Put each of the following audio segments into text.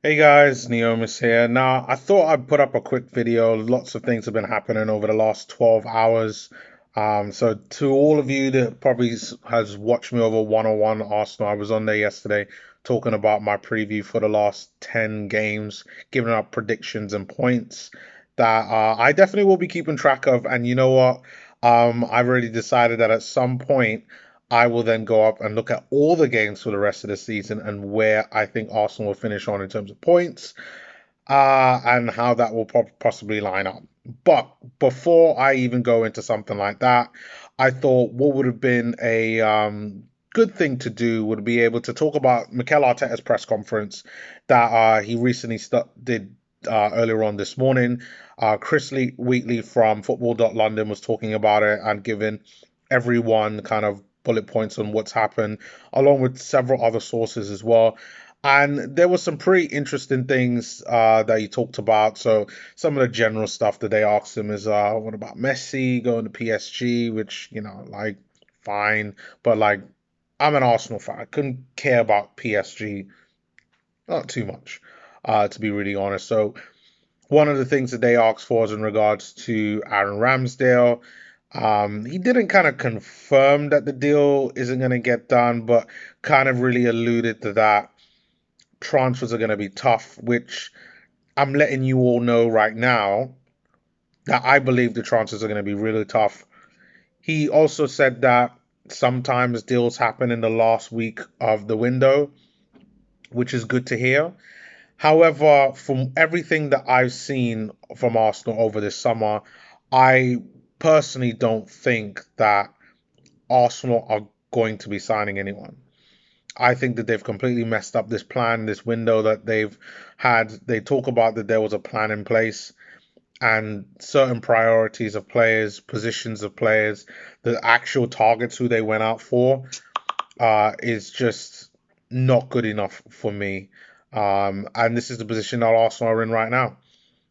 Hey guys, Neomis here. Now, I thought I'd put up a quick video. Lots of things have been happening over the last 12 hours. So to all of you that probably has watched me over 101 Arsenal, I was on there yesterday talking about my preview for the last 10 games, giving up predictions and points that I definitely will be keeping track of. And you know what? I've already decided that at some point I will then go up and look at all the games for the rest of the season and where I think Arsenal will finish on in terms of points, and how that will possibly line up. But before I even go into something like that, I thought what would have been a good thing to do would be able to talk about Mikel Arteta's press conference that he recently did earlier on this morning. Chris Wheatley from Football.London was talking about it and giving everyone kind of bullet points on what's happened, along with several other sources as well. And there was some pretty interesting things that he talked about. So some of the general stuff that they asked him is, what about Messi going to PSG? Which, like, fine, but like, I'm an Arsenal fan. I couldn't care about PSG, not too much, to be really honest. So one of the things that they asked for is in regards to Aaron Ramsdale. He didn't kind of confirm that the deal isn't going to get done, but kind of really alluded to that transfers are going to be tough, which I'm letting you all know right now that I believe the transfers are going to be really tough. He also said that sometimes deals happen in the last week of the window, which is good to hear. However, from everything that I've seen from Arsenal over this summer, I personally don't think that Arsenal are going to be signing anyone. I think that they've completely messed up this plan, this window that they've had. They talk about that there was a plan in place and certain priorities of players, positions of players, the actual targets who they went out for, is just not good enough for me. And this is the position that Arsenal are in right now.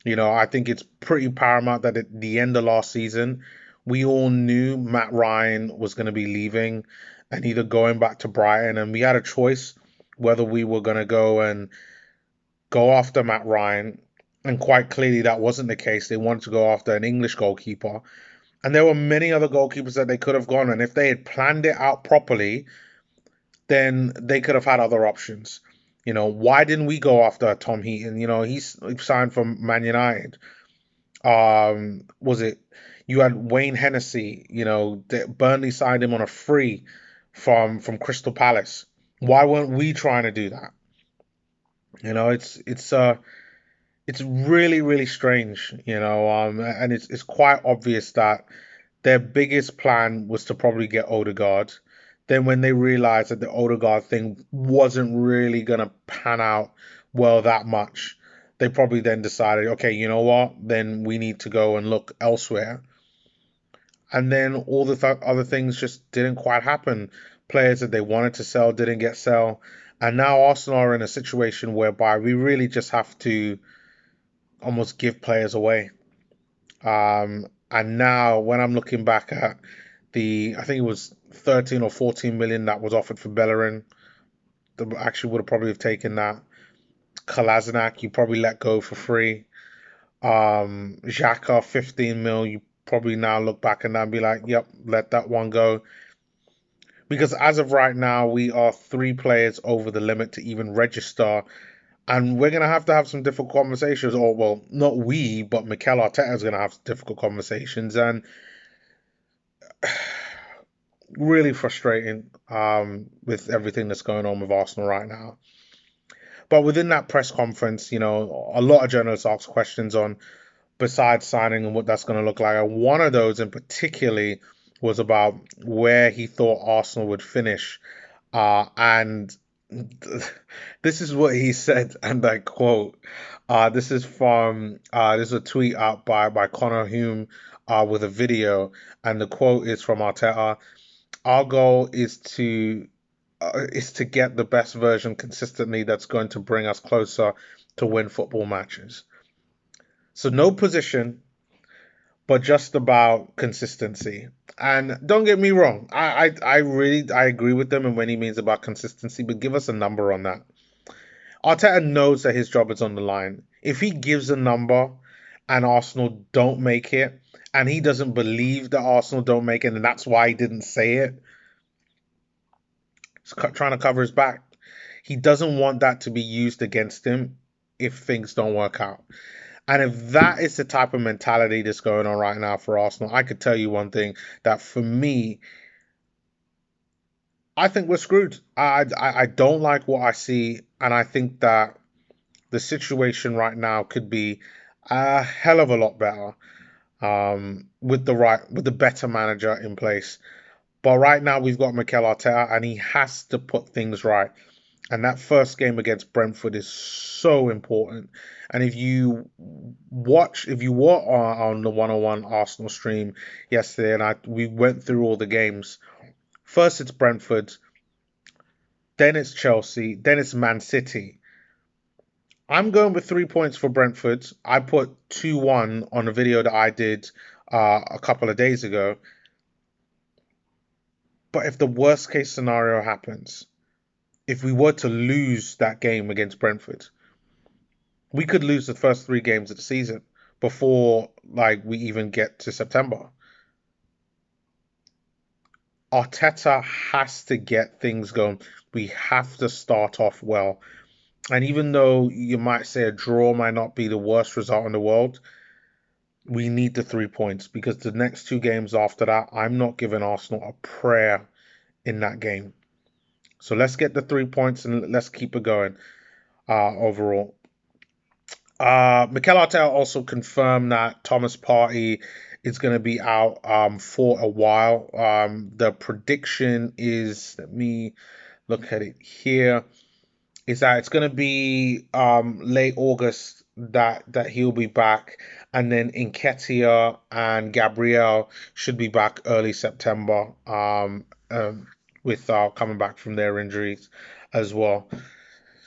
I think it's pretty paramount that at the end of last season, we all knew Matt Ryan was going to be leaving and either going back to Brighton, and we had a choice whether we were going to go and go after Matt Ryan. And quite clearly, that wasn't the case. They wanted to go after an English goalkeeper. And there were many other goalkeepers that they could have gone. And if they had planned it out properly, then they could have had other options. Why didn't we go after Tom Heaton? He signed from Man United. Was it you had Wayne Hennessy? Burnley signed him on a free from Crystal Palace. Why weren't we trying to do that? It's really really strange. And it's quite obvious that their biggest plan was to probably get Odegaard. Then when they realized that the Odegaard thing wasn't really gonna pan out well that much, they probably then decided, okay, you know what? Then we need to go and look elsewhere. And then all the other things just didn't quite happen. Players that they wanted to sell didn't get sell. And now Arsenal are in a situation whereby we really just have to almost give players away. And now when I'm looking back at I think it was 13 or 14 million that was offered for Bellerin, that actually would have probably have taken that. Kolasinac, you probably let go for free. Xhaka, 15 mil, you probably now look back and now be like, yep, let that one go. Because as of right now, we are three players over the limit to even register. And we're going to have some difficult conversations. Or, well, not we, but Mikel Arteta is going to have difficult conversations. And really frustrating, with everything that's going on with Arsenal right now. But within that press conference, a lot of journalists asked questions on besides signing and what that's going to look like. And one of those in particularly was about where he thought Arsenal would finish. And this is what he said, and I quote. This is from this is a tweet out by Connor Hume, with a video, and the quote is from Arteta. Our goal is to get the best version consistently that's going to bring us closer to win football matches. So no position, but just about consistency. And don't get me wrong, I really I agree with them and when he means about consistency, but give us a number on that. Arteta knows that his job is on the line. If he gives a number and Arsenal don't make it, and he doesn't believe that Arsenal don't make it, and that's why he didn't say it, he's trying to cover his back. He doesn't want that to be used against him if things don't work out. And if that is the type of mentality that's going on right now for Arsenal, I could tell you one thing, that for me, I think we're screwed. I don't like what I see, and I think that the situation right now could be a hell of a lot better with the better manager in place. But right now we've got Mikel Arteta, and he has to put things right. And that first game against Brentford is so important. And if you were on the 101 Arsenal stream yesterday, and we went through all the games. First it's Brentford, then it's Chelsea, then it's Man City. I'm going with 3 points for Brentford. I put 2-1 on a video that I did a couple of days ago. But if the worst case scenario happens, if we were to lose that game against Brentford, we could lose the first 3 games of the season before we even get to September. Arteta has to get things going. We have to start off well. And even though you might say a draw might not be the worst result in the world, we need the 3 points, because the next 2 games after that, I'm not giving Arsenal a prayer in that game. So let's get the 3 points and let's keep it going overall. Mikel Arteta also confirmed that Thomas Partey is going to be out for a while. The prediction is, let me look at it here, is that it's going to be late August that he'll be back, and then Nketiah and Gabriel should be back early September with coming back from their injuries as well.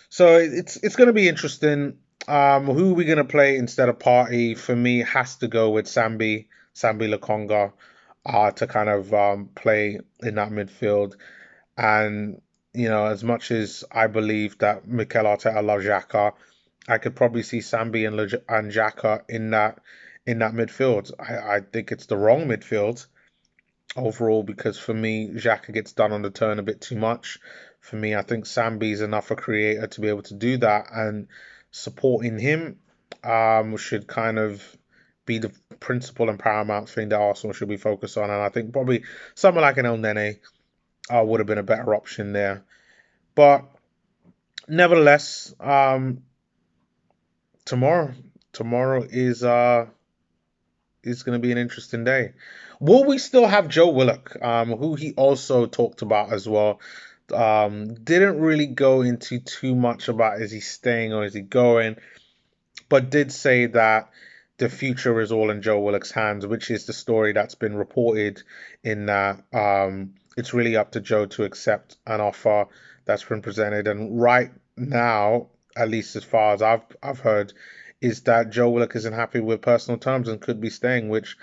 So it's going to be interesting. Who are we going to play instead of Partey? For me, has to go with Sambi Lokonga to kind of play in that midfield. And, as much as I believe that Mikel Arteta loves Xhaka, I could probably see Sambi and Xhaka in that midfield. I think it's the wrong midfield overall, because for me, Xhaka gets done on the turn a bit too much. For me, I think Sambi's enough a creator to be able to do that, and supporting him should kind of be the principal and paramount thing that Arsenal should be focused on. And I think probably someone like an El Nene would have been a better option there. But nevertheless, tomorrow is going to be an interesting day. Will we still have Joe Willock, who he also talked about as well? Didn't really go into too much about is he staying or is he going, but did say that the future is all in Joe Willock's hands, which is the story that's been reported, in that it's really up to Joe to accept an offer that's been presented. And right now, at least as far as I've heard, is that Joe Willock isn't happy with personal terms and could be staying, which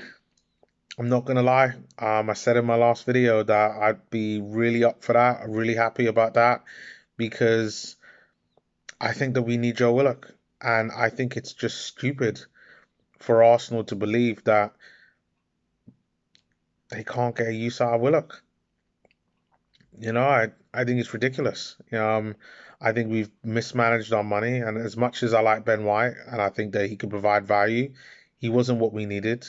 I'm not gonna lie. I said in my last video that I'd be really up for that. I'm really happy about that, because I think that we need Joe Willock, and I think it's just stupid for Arsenal to believe that they can't get a use out of Willock. I think it's ridiculous. I think we've mismanaged our money, and as much as I like Ben White and I think that he could provide value, he wasn't what we needed.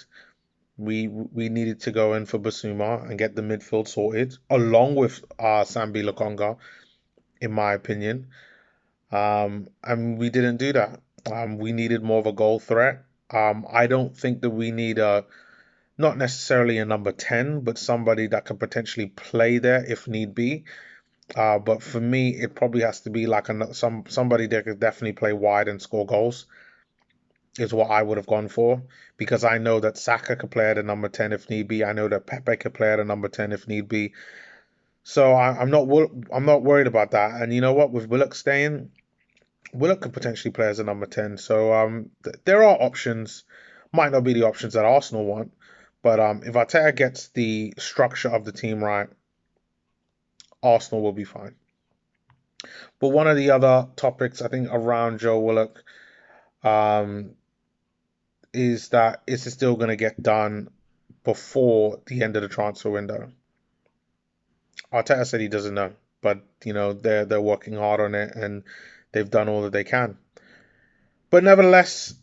We needed to go in for Basuma and get the midfield sorted, along with Sambi Lokonga, in my opinion. And we didn't do that. We needed more of a goal threat. I don't think that we need not necessarily a number 10, but somebody that can potentially play there if need be. But for me, it probably has to be like somebody that could definitely play wide and score goals, is what I would have gone for, because I know that Saka could play at a number 10 if need be. I know that Pepe could play at a number 10 if need be. So I'm not worried about that. And you know what? With Willock staying, Willock could potentially play as a number 10. So there are options. Might not be the options that Arsenal want, but if Arteta gets the structure of the team right, Arsenal will be fine. But one of the other topics I think around Joe Willock um, is it still going to get done before the end of the transfer window? Arteta said he doesn't know, but they're working hard on it and they've done all that they can. But nevertheless,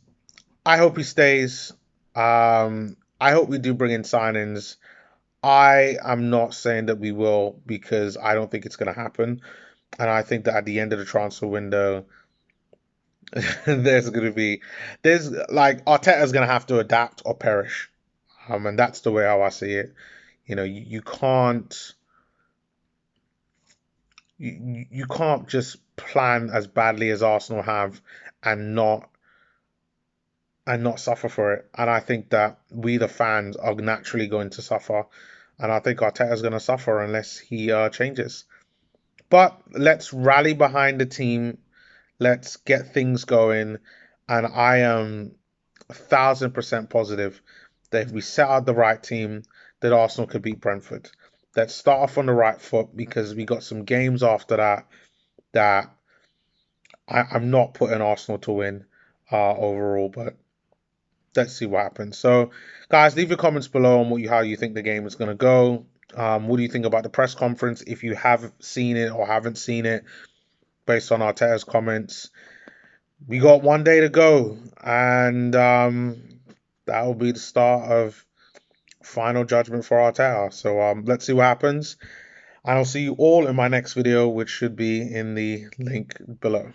I hope he stays. I hope we do bring in signings. I am not saying that we will because I don't think it's going to happen. And I think that at the end of the transfer window, there's going to be, there's like Arteta's going to have to adapt or perish. And that's the way how I see it. You can't you can't just plan as badly as Arsenal have and not suffer for it. And I think that we, the fans, are naturally going to suffer. And I think Arteta's going to suffer unless he changes. But let's rally behind the team. Let's get things going. And I am 1,000% positive that if we set out the right team, that Arsenal could beat Brentford. Let's start off on the right foot because we got some games after that I'm not putting Arsenal to win overall, but let's see what happens. So, guys, leave your comments below on how you think the game is going to go. What do you think about the press conference? If you have seen it or haven't seen it, based on Arteta's comments, we got one day to go, and that will be the start of final judgment for Arteta. So let's see what happens, and I'll see you all in my next video, which should be in the link below.